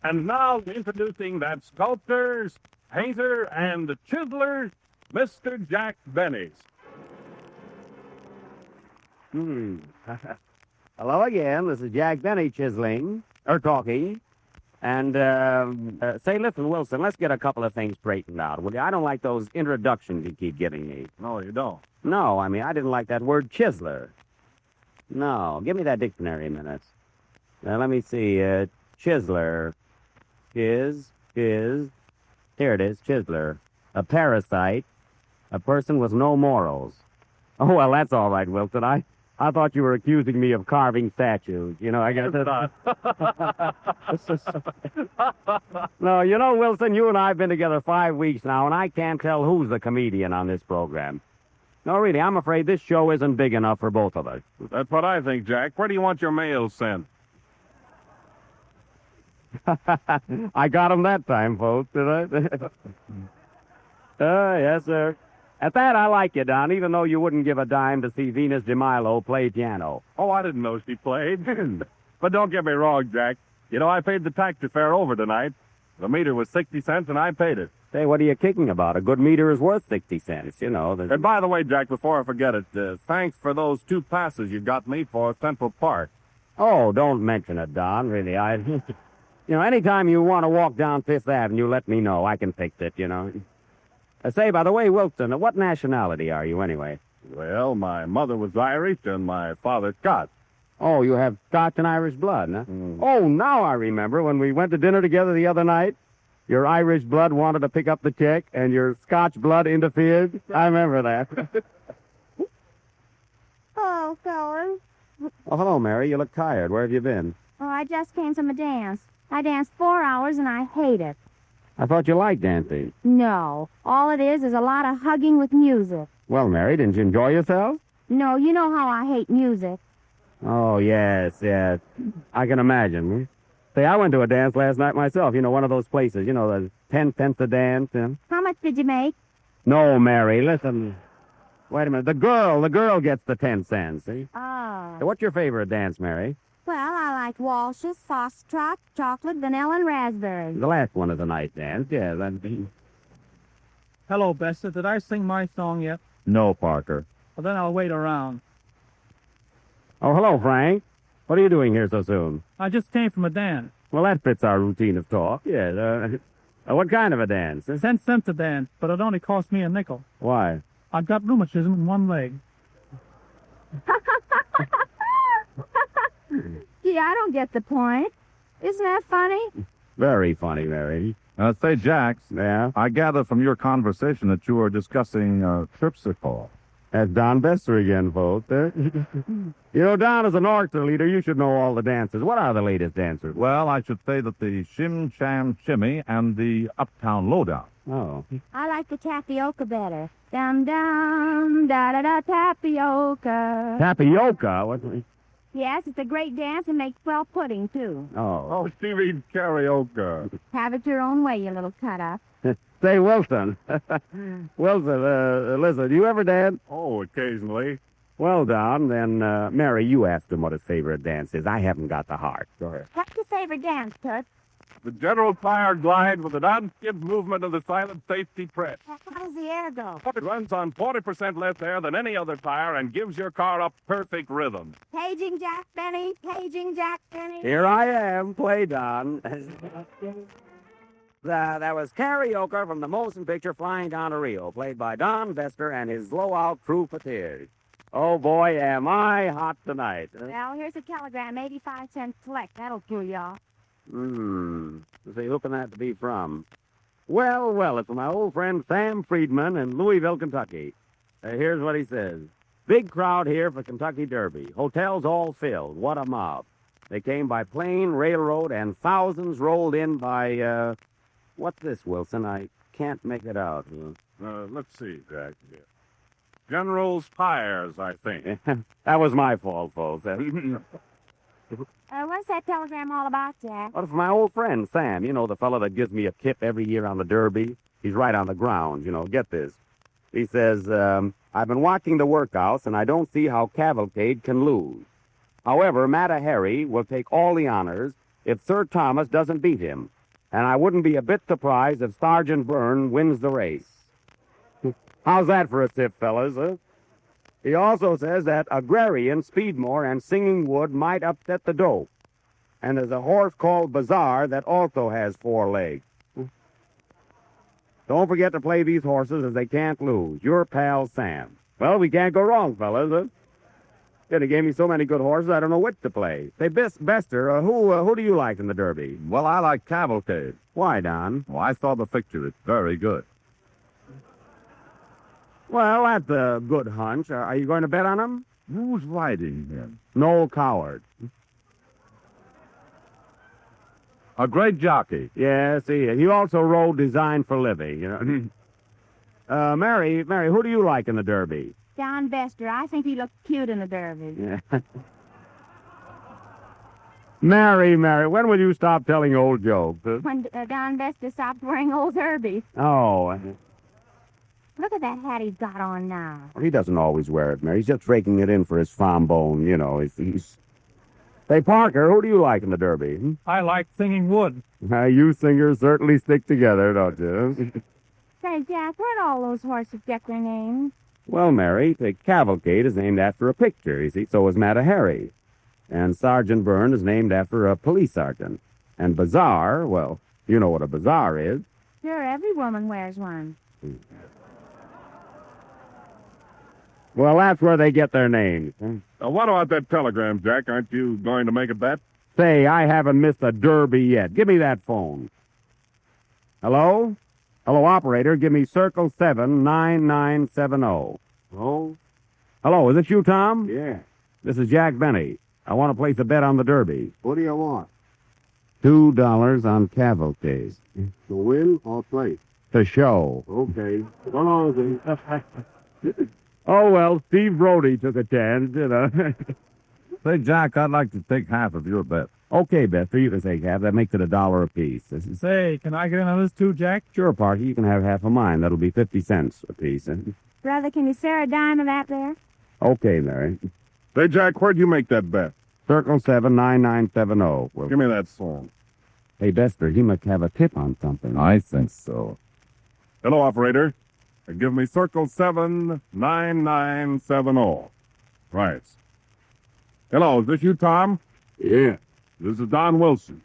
And now introducing that sculptor, painter, and chiseler, Mr. Jack Benny. Hello again. This is Jack Benny chiseling, or talking. And, say, listen, Wilson, let's get a couple of things straightened out, will you? I don't like those introductions you keep giving me. No, you don't. No, I mean, I didn't like that word chiseler. No, give me that dictionary a minute. Now, let me see, chiseler. Here it is, chiseler. A parasite. A person with no morals. Oh, well, that's all right, Wilson. I thought you were accusing me of carving statues. You know, I guess it's not. No, you know, Wilson, you and I have been together 5 weeks now, and I can't tell who's the comedian on this program. No, really, I'm afraid this show isn't big enough for both of us. That's what I think, Jack. Where do you want your mail sent? I got him that time, folks, did I? Yes, sir. At that, I like you, Don, even though you wouldn't give a dime to see Venus de Milo play piano. Oh, I didn't know she played. But don't get me wrong, Jack. You know, I paid the taxi fare over tonight. The meter was 60 cents, and I paid it. Say, what are you kicking about? A good meter is worth 60 cents, you know. And by the way, Jack, before I forget it, thanks for those 2 passes you got me for Central Park. Oh, don't mention it, Don, really. You know, anytime you want to walk down Fifth Avenue, let me know. I can fix it, you know. Say, by the way, Wilson, what nationality are you anyway? Well, my mother was Irish and my father Scotch. Oh, you have Scotch and Irish blood, huh? Oh, now I remember when we went to dinner together the other night. Your Irish blood wanted to pick up the check, and your Scotch blood interfered. I remember that. Hello, fellas. Oh, hello, Mary. You look tired. Where have you been? Oh, I just came from a dance. I danced 4 hours, and I hate it. I thought you liked dancing. No. All it is a lot of hugging with music. Well, Mary, didn't you enjoy yourself? No, you know how I hate music. Oh, yes. I can imagine. Say, I went to a dance last night myself. You know, one of those places. You know, the 10 cents a dance. How much did you make? No, Mary, listen. Wait a minute. The girl gets the 10 cents, see? Oh. So what's your favorite dance, Mary? Well, I like waltzes, foxtrot, chocolate, vanilla, and raspberry. The last one is a nice dance, yeah. Hello, Bessa. Did I sing my song yet? No, Parker. Well, then I'll wait around. Oh, hello, Frank. What are you doing here so soon? I just came from a dance. Well, that fits our routine of talk, yes. What kind of a dance? 10 cents a dance, but it only cost me a nickel. Why? I've got rheumatism in one leg. Gee, I don't get the point. Isn't that funny? Very funny, Mary. Say, Jax. Yeah? I gather from your conversation that you were discussing Tripsicle. That's Don Bester again, folks. You know, Don, as an orchestra leader, you should know all the dances. What are the latest dances? Well, I should say that the Shim Sham Shimmy and the Uptown Lowdown. Oh. I like the tapioca better. Dum dum da da da tapioca. Tapioca? What? Yes, it's a great dance and makes swell pudding too. Oh. she means karaoke. Have it your own way, you little cut up. Say, Wilson. Wilson, listen, do you ever dance? Oh, occasionally. Well, Don, then, Mary, you asked him what his favorite dance is. I haven't got the heart. Go ahead. What's your favorite dance, Toots? The general tire glide with an unskimmed movement of the silent safety press. How does the air go? It runs on 40% less air than any other tire and gives your car a perfect rhythm. Paging Jack Benny, paging Jack Benny. Here I am. Play, Don. That was karaoke from the motion picture Flying Down to Rio, played by Don Vester and his low-out troupeteers. Oh, boy, am I hot tonight. Well, here's a telegram, 85 cents collect. That'll cool you off. See, who can that be from? Well, it's from my old friend Sam Friedman in Louisville, Kentucky. Here's what he says. Big crowd here for Kentucky Derby. Hotels all filled. What a mob. They came by plane, railroad, and thousands rolled in by, what's this, Wilson? I can't make it out. Let's see, Jack. General's Tires, I think. That was my fault, folks. What's that telegram all about, Jack? Well, it's my old friend, Sam. You know, the fellow that gives me a tip every year on the Derby. He's right on the ground, you know. Get this. He says, I've been watching the workouts, and I don't see how Cavalcade can lose. However, Matta Harry will take all the honors, if Sir Thomas doesn't beat him. And I wouldn't be a bit surprised if Sergeant Byrne wins the race. How's that for a tip, fellas, huh? He also says that Agrarian, Speedmore, and Singing Wood might upset the dope. And there's a horse called Bazaar that also has 4 legs. Don't forget to play these horses as they can't lose. Your pal, Sam. Well, we can't go wrong, fellas, huh? Yeah, they gave me so many good horses, I don't know which to play. Say, Bester, who do you like in the Derby? Well, I like Cavalcade. Why, Don? Well, I saw the fixture. It's very good. Well, that's a good hunch. Are you going to bet on him? Who's riding him? Noel Coward. A great jockey. Yes, he also rode Design for Livy, you know. Mary, who do you like in the Derby? Don Bester. I think he looked cute in the Derby. Yeah. Mary, when will you stop telling old jokes? Huh? When Don Bester stopped wearing old derbies. Oh, Look at that hat he's got on now. he doesn't always wear it, Mary. He's just raking it in for his farm bone, you know. He's... Say, Parker, who do you like in the Derby? Hmm? I like Singing Wood. You singers certainly stick together, don't you? Say, Jack, where'd all those horses get their names? Well, Mary, the Cavalcade is named after a picture, you see, so is Matahari. And Sergeant Byrne is named after a police sergeant. And Bazaar, well, you know what a bazaar is. Sure, every woman wears one. Well, that's where they get their names. What about that telegram, Jack? Aren't you going to make a bet? Say, I haven't missed a Derby yet. Give me that phone. Hello? Hello, operator. Give me circle 79970. Oh? Hello, is it you, Tom? Yeah. This is Jack Benny. I want to place a bet on the Derby. What do you want? $2 on Cavalcade. To win or play? To show. Okay. So long, then. Oh, well, Steve Brody took a chance, you know. Say, Jack, I'd like to take half of your bet. Okay, Bester, you can take half. That makes it $1 apiece. Say, can I get in on this too, Jack? Sure, Parky, you can have half of mine. That'll be 50 cents apiece. Brother, can you spare a dime of that there? Okay, Mary. Say, Jack, where'd you make that bet? Circle 79970. Well, Give me that song. hey, Bester, he must have a tip on something. I think so. Hello, operator. Give me circle 79970. Right. Hello, is this you, Tom? Yeah. This is Don Wilson.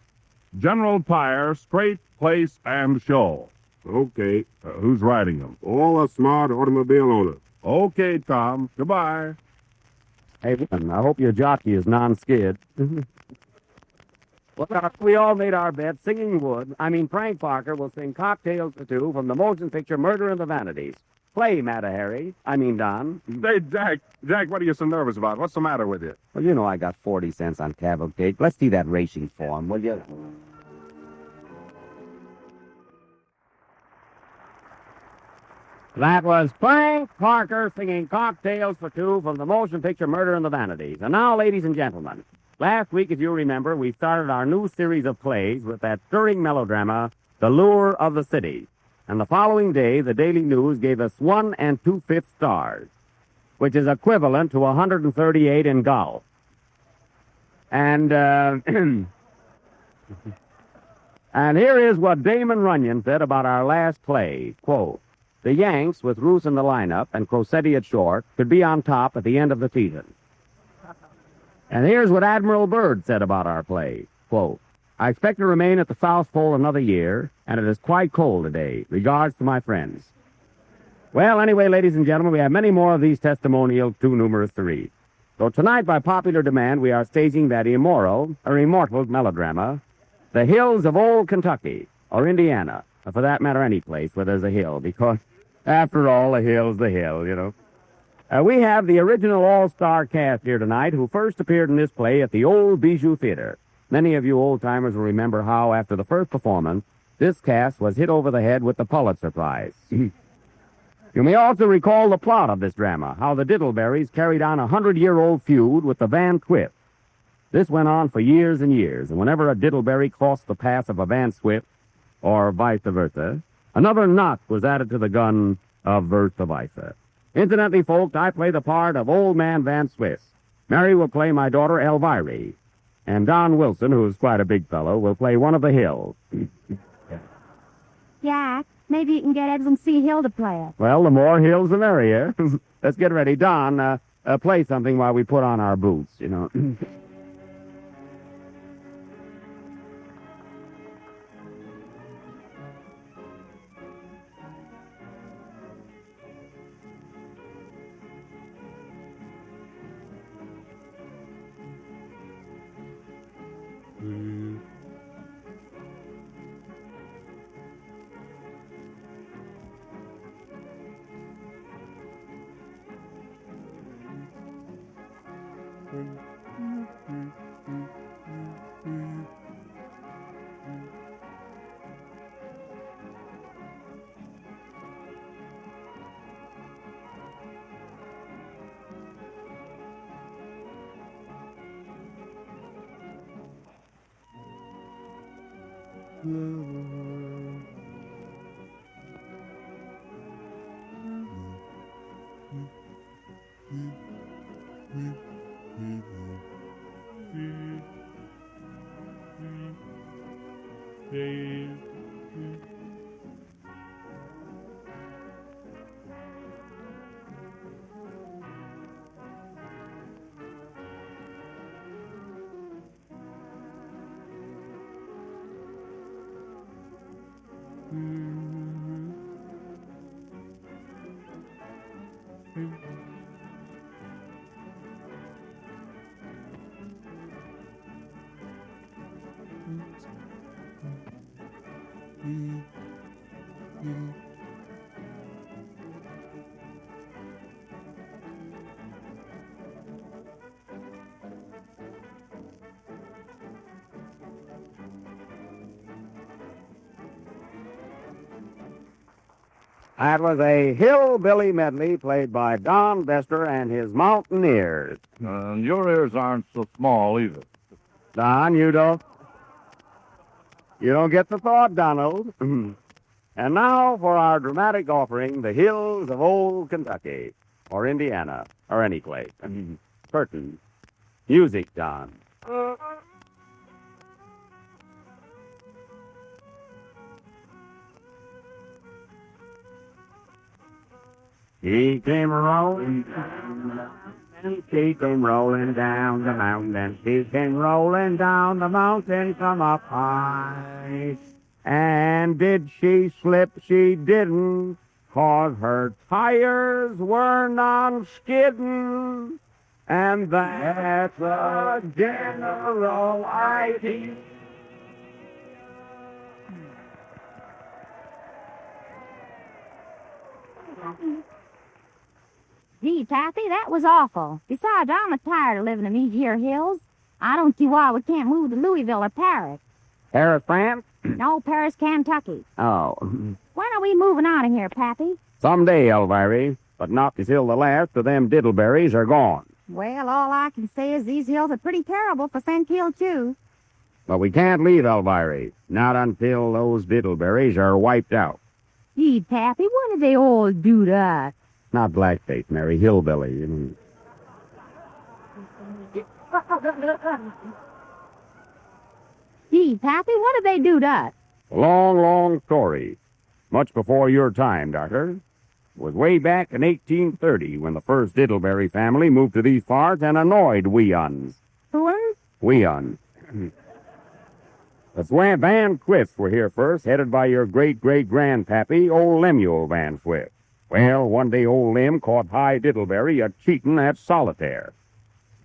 General Tire, straight, place, and show. Okay. Who's riding them? All a smart automobile owner. Okay, Tom. Goodbye. Hey, listen, I hope your jockey is non-skid. Well, we all made our bet. Frank Parker will sing Cocktails for Two from the motion picture Murder in the Vanities. Play, Matahari. Don. Say, Jack, what are you so nervous about? What's the matter with you? Well, you know I got 40 cents on Cavalcade. Let's see that racing form, will you? That was Frank Parker singing Cocktails for Two from the motion picture Murder in the Vanities. And now, ladies and gentlemen, last week, if you remember, we started our new series of plays with that stirring melodrama, The Lure of the City. And the following day, the Daily News gave us 1 2/5 stars, which is equivalent to 138 in golf. And, and here is what Damon Runyon said about our last play. Quote, the Yanks, with Roos in the lineup and Crosetti at short, could be on top at the end of the season. And here's what Admiral Byrd said about our play. Quote, I expect to remain at the South Pole another year, and it is quite cold today. Regards to my friends. Well, anyway, ladies and gentlemen, we have many more of these testimonials too numerous to read. So tonight, by popular demand, we are staging that immortal melodrama, The Hills of Old Kentucky, or Indiana, or for that matter, any place where there's a hill, because, after all, a hill's the hill, you know. We have the original all-star cast here tonight who first appeared in this play at the Old Bijou Theater. Many of you old-timers will remember how, after the first performance, this cast was hit over the head with the Pulitzer Prize. You may also recall the plot of this drama, how the Diddleberries carried on a 100-year-old feud with the Van Swift. This went on for years and years, and whenever a Diddleberry crossed the path of a Van Swift, or vice versa, another notch was added to the gun of versa versa. Incidentally, folks, I play the part of Old Man Van Swift. Mary will play my daughter Elvira. And Don Wilson, who's quite a big fellow, will play one of the hills. Jack, maybe you can get Edwin C. Hill to play it. Well, the more hills, the merrier. Let's get ready. Don, play something while we put on our boots, you know. That was a hillbilly medley played by Don Bester and his Mountaineers. And your ears aren't so small either. Don, you don't get the thought, Donald. And now for our dramatic offering, The Hills of Old Kentucky, or Indiana, or any place. Curtain. Music, Don. He came rolling down the mountain, she came rolling down the mountain, she came rolling down the mountain from up high. And did she slip? She didn't, 'cause her tires were non-skidding. And that's a general idea. Gee, Pappy, that was awful. Besides, I'm tired of living in these here hills. I don't see why we can't move to Louisville or Paris. Paris, France? No, Paris, Kentucky. Oh. When are we moving out of here, Pappy? Someday, Elvira, but not until the last of them diddleberries are gone. Well, all I can say is these hills are pretty terrible for St. Hill, too. But we can't leave Elvira, not until those diddleberries are wiped out. Gee, Pappy, when did they all do that? Not blackface, Mary, hillbilly. Gee, Pappy, when did they do that? Long, long story. Much before your time, Doctor. It was way back in 1830 when the first Diddleberry family moved to these parts and annoyed we-uns. Who? We-uns. The Van Swifts were here first, headed by your great-great-grandpappy, old Lemuel Van Swift. Well, one day old Lem caught High Diddleberry a-cheating at solitaire.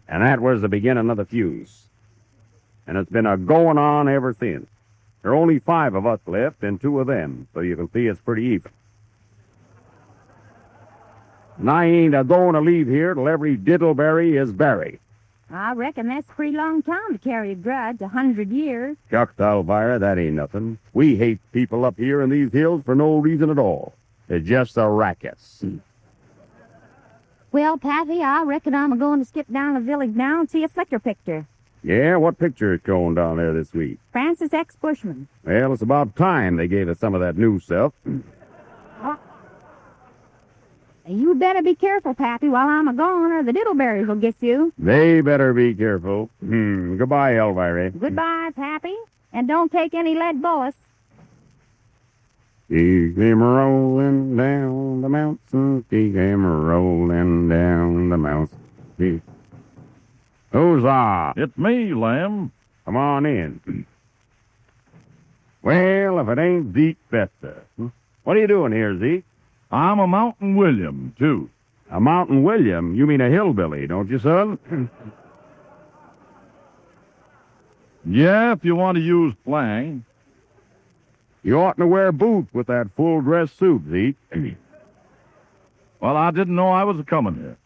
And that was the beginning of the fuse. And it's been a-going on ever since. There are only 5 of us left and 2 of them, so you can see it's pretty even. And I ain't a-going to leave here till every Diddleberry is buried. I reckon that's a pretty long time to carry a grudge, 100 years. Shucks, Elvira, that ain't nothing. We hate people up here in these hills for no reason at all. It's just a racket. Well, Pappy, I reckon I'm a-going to skip down the village now and see a flicker picture. Yeah, what picture is showing down there this week? Francis X. Bushman. Well, it's about time they gave us some of that new stuff. You better be careful, Pappy, while I'm a-gone, or the diddleberries will get you. They better be careful. Goodbye, Elvira. Goodbye, Pappy. And don't take any lead bullets. He came rolling down the mountain. He came rolling down the mountain. Who's that? It's me, Lem. Come on in. Well, if it ain't Zeke Bester. What are you doing here, Zeke? I'm a Mountain William, too. A Mountain William? You mean a hillbilly, don't you, son? Yeah, if you want to use slang. You oughtn't to wear boots with that full-dress suit, Zeke. Well, I didn't know I was a-coming here.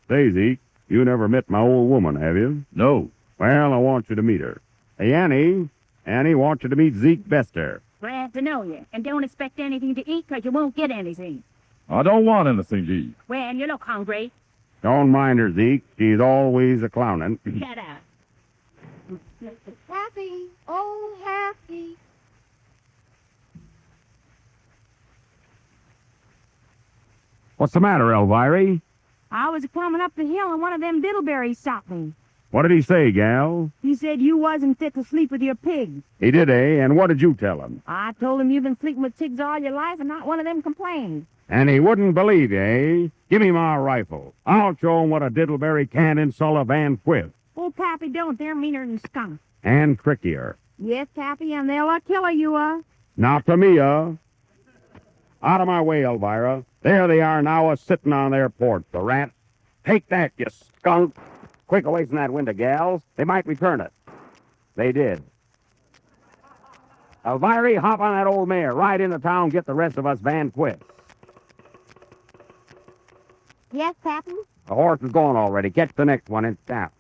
Say, Zeke, you never met my old woman, have you? No. Well, I want you to meet her. Hey, Annie wants you to meet Zeke Bester. Glad to know you. And don't expect anything to eat, 'cause you won't get anything. I don't want anything to eat. Well, you look hungry. Don't mind her, Zeke. She's always a-clowning. Shut up. Happy, oh, happy. What's the matter, Elvira? I was coming up the hill and one of them diddleberries shot me. What did he say, gal? He said you wasn't fit to sleep with your pig. He did, eh? And what did you tell him? I told him you've been sleeping with pigs all your life and not one of them complained. And he wouldn't believe you, eh? Give me my rifle. I'll show him what a diddleberry can insult a Van Quiff. Oh, Pappy, don't. They're meaner than skunk. And trickier. Yes, Pappy, and they'll kill you, Not to me, Out of my way, Elvira. There they are now, sitting on their porch, the rats. Take that, you skunk. Quick away from that window, gals. They might return it. They did. Elvira, hop on that old mare. Ride into town, get the rest of us Van Quiff. Yes, Pappy? The horse is gone already. Catch the next one and stop.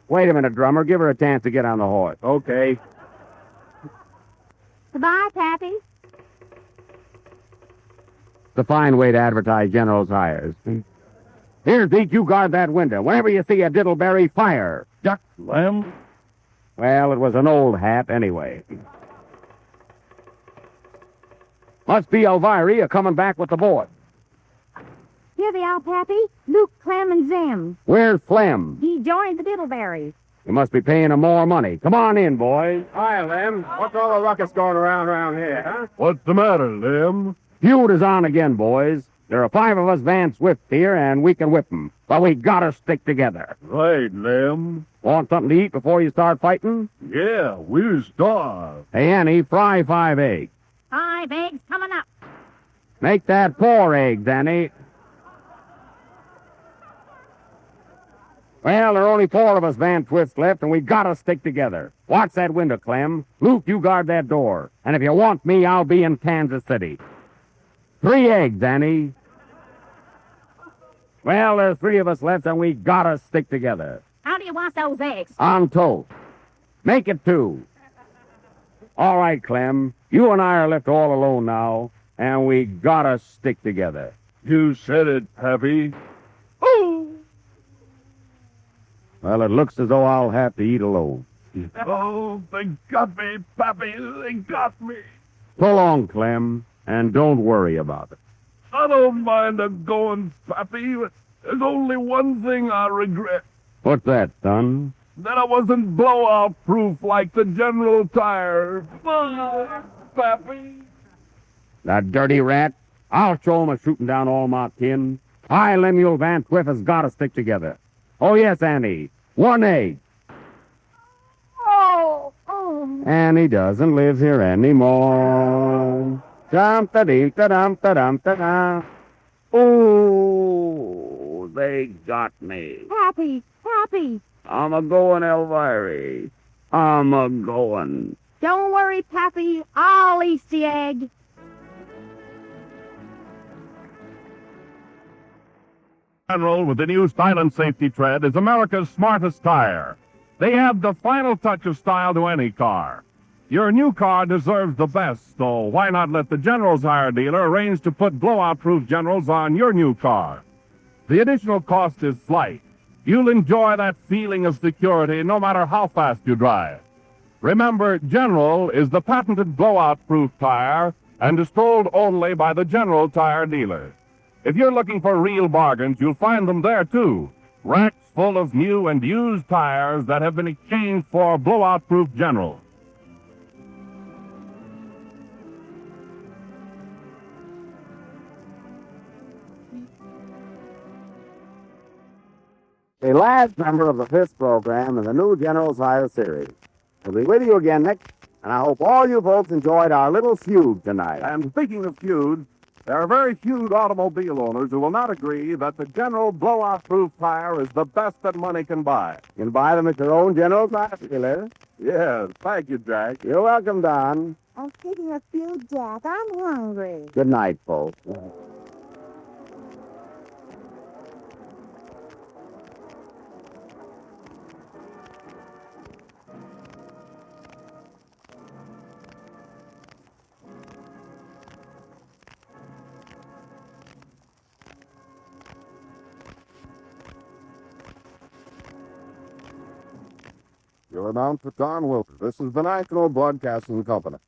Wait a minute, drummer. Give her a chance to get on the horse. Okay. Goodbye, Pappy. It's a fine way to advertise General's hires. Here, Zeke, you guard that window. Whenever you see a diddleberry, fire. Duck, Lem. Well, it was an old hat anyway. Must be Elvira coming back with the boy. Here they are, Pappy. Luke, Clem, and Zim. Where's Flem? He joined the diddleberries. You must be paying him more money. Come on in, boys. Hi, Lem. What's all the ruckus going around here, huh? What's the matter, Lem? Feud is on again, boys. There are 5 of us Van Swift here, and we can whip 'em. But we gotta stick together. Right, Lem. Want something to eat before you start fighting? Yeah, we're starved. Hey, Annie, fry 5 eggs. 5 eggs coming up. Make that 4 eggs, Annie. Well, there are only 4 of us Van Swifts left, and we gotta stick together. Watch that window, Clem. Luke, you guard that door. And if you want me, I'll be in Kansas City. 3 eggs, Annie. Well, there's 3 of us left, and we gotta stick together. How do you want those eggs? On toast. Make it 2. All right, Clem. You and I are left all alone now, and we gotta stick together. You said it, Pappy. Well, it looks as though I'll have to eat alone. Oh, they got me, Pappy. They got me. So long, Clem, and don't worry about it. I don't mind a going, Pappy. There's only one thing I regret. What's that, son? That I wasn't blowout-proof like the General Tire. Pappy. That dirty rat. I'll show him a shooting down all my kin. I, Lemuel Van Swift, has got to stick together. Oh, yes, Annie. 1 egg. Oh. Annie doesn't live here anymore. Dum-da-dee-da-dum-da-dum-da-da. Oh, they got me. Pappy. I'm a-going, Elvira. I'm a-going. Don't worry, Pappy. I'll eat the egg. General with the new silent safety tread is America's smartest tire. They add the final touch of style to any car. Your new car deserves the best, so why not let the General's tire dealer arrange to put blowout-proof Generals on your new car? The additional cost is slight. You'll enjoy that feeling of security no matter how fast you drive. Remember, General is the patented blowout-proof tire and is sold only by the General Tire dealer. If you're looking for real bargains, you'll find them there, too. Racks full of new and used tires that have been exchanged for blowout-proof Generals. The last member of the fifth program in the new General Tire series. We'll be with you again next, and I hope all you folks enjoyed our little feud tonight. And speaking of feuds, there are very few automobile owners who will not agree that the General blowout-proof tire is the best that money can buy. You can buy them at your own General Tire dealer. Yes, thank you, Jack. You're welcome, Don. Oh, speaking of food, Jack, I'm hungry. Good night, folks. Your announcer, Don Wilker. This is the National Broadcasting Company.